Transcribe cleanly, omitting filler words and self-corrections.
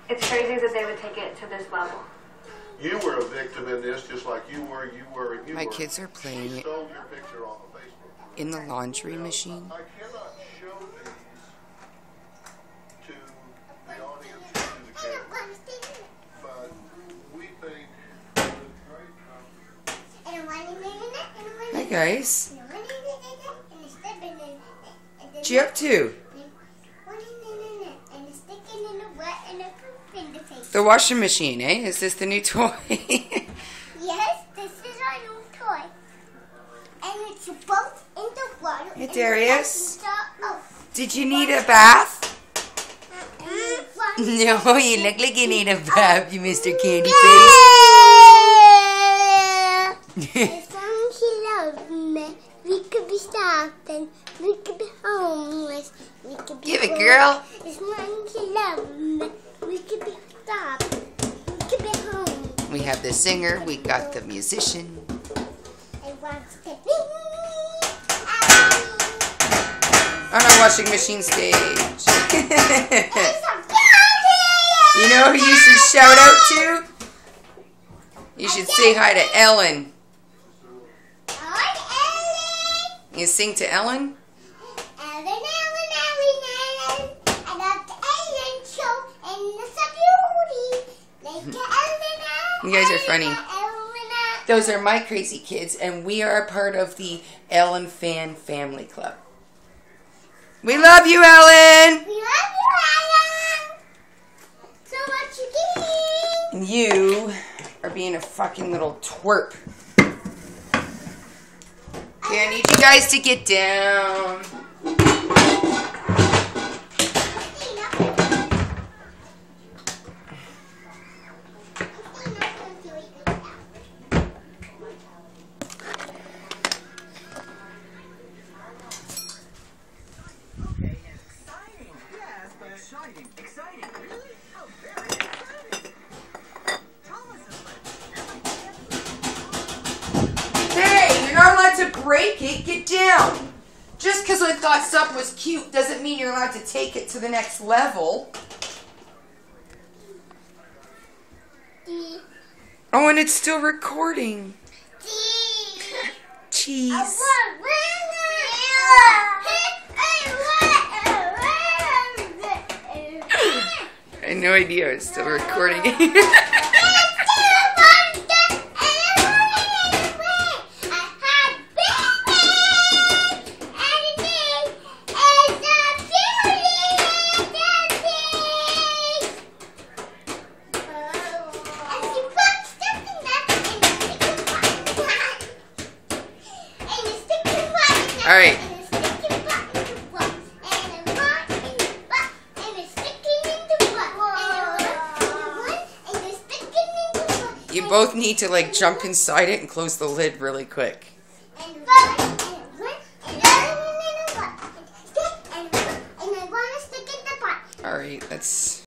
It's crazy that they would take it to this level. You were a victim in this, just like you were. My kids are playing She stole your picture off of Facebook. in the laundry machine. I cannot show these to the audience or to the camera, but we think Hi guys. What you up to? The washing machine, eh? Is this the new toy? Yes, this is our new toy. And it's both in the water. Hey Darius, Oh. did you need a bath? No, you look like you need a bath, you Mr. Candy Face. As long as you love me, we could be stopping. We could be homeless. We could be Give it, girl. As long as you love me, we could be stopping. We could be home. We have the singer, we got the musician. I want to be On our washing machine stage. You know who you should shout out to? You should say hi to Ellen. Hi, Ellen. You sing to Ellen? Ellen. I love the Ellen show, and it's a beauty. Like the Ellen. You guys are funny. Those are my crazy kids, and we are a part of the Ellen Fan Family Club. We love you, Ellen! We love you, Ellen. So what you getting? And you are being a fucking little twerp. Okay, I need you guys to get down. Exciting. Really? Oh, very exciting. Thomas is Hey, you're not allowed to break it. Get down. Just because I thought stuff was cute doesn't mean you're allowed to take it to the next level. Oh, and it's still recording. Cheese. I had no idea it's still recording. All right. You both need to like jump inside it and close the lid really quick. All right, that's